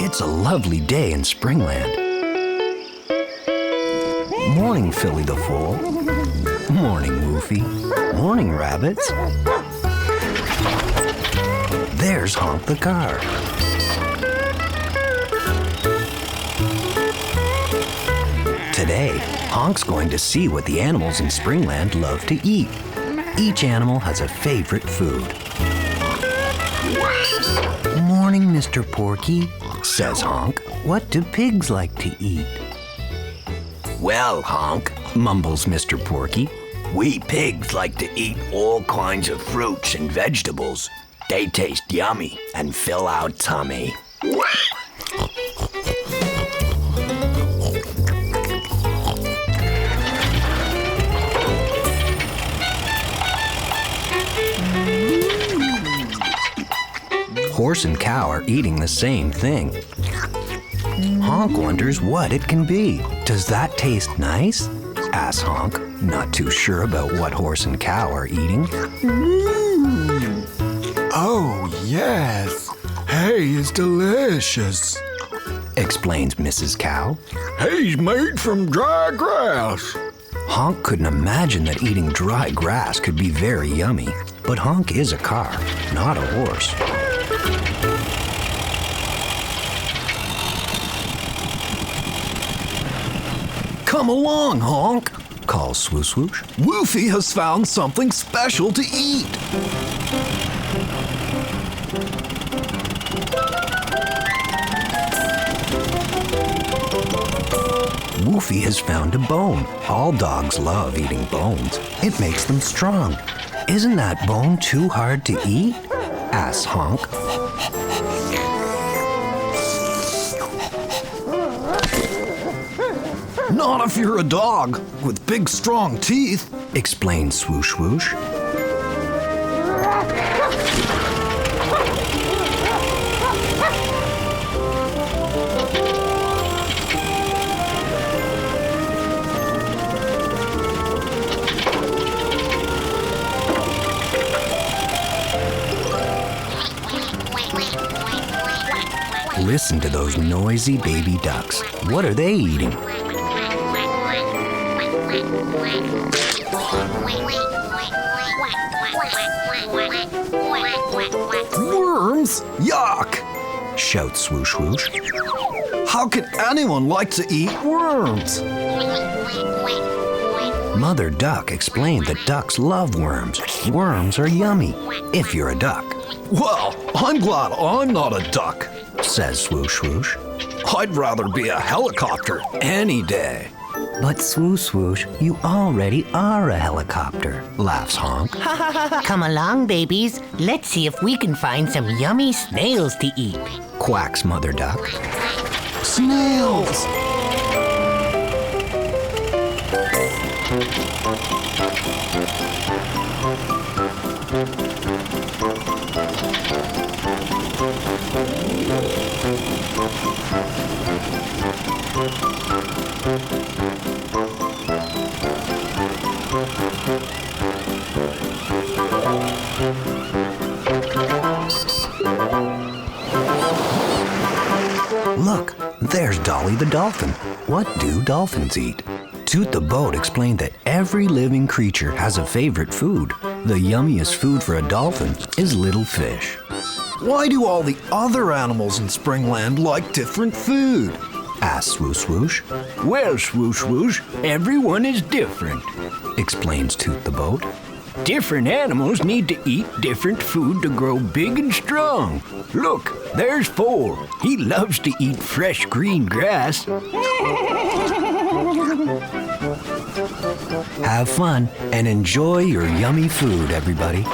It's a lovely day in Springland. Morning, Philly the Foal. Morning, Woofy. Morning, Rabbits. There's Honk the car. Today, Honk's going to see what the animals in Springland love to eat. Each animal has a favorite food. Morning, Mr. Porky, says Honk. What do pigs like to eat? Well, Honk, mumbles Mr. Porky, we pigs like to eat all kinds of fruits and vegetables. They taste yummy and fill our tummy. Horse and cow are eating the same thing. Honk wonders what it can be. Does that taste nice? Asks Honk, not too sure about what horse and cow are eating. Oh, yes. Hay is delicious, explains Mrs. Cow. Hay's made from dry grass. Honk couldn't imagine that eating dry grass could be very yummy. But Honk is a car, not a horse. Come along, Honk, calls Swoswoosh. Woofy has found something special to eat. Woofy has found a bone. All dogs love eating bones. It makes them strong. Isn't that bone too hard to eat? Asks Honk. Not if you're a dog with big, strong teeth, explains Swoswoosh. Listen to those noisy baby ducks. What are they eating? Worms? Yuck! Shouts Swoswoosh. How could anyone like to eat worms? Mother Duck explained that ducks love worms. Worms are yummy, if you're a duck. Well, I'm glad I'm not a duck, says Swoswoosh. I'd rather be a helicopter any day. But Swoswoosh, you already are a helicopter, laughs Honk. Come along, babies. Let's see if we can find some yummy snails to eat, quacks Mother Duck. Snails! Look, there's Dolly the dolphin. What do dolphins eat? Toot the boat explained that every living creature has a favorite food. The yummiest food for a dolphin is little fish. Why do all the other animals in Springland like different food? Asks Swoswoosh. Well, Swoswoosh, everyone is different, explains Toot the boat. Different animals need to eat different food to grow big and strong. Look, there's Foal. He loves to eat fresh green grass. Have fun and enjoy your yummy food, everybody.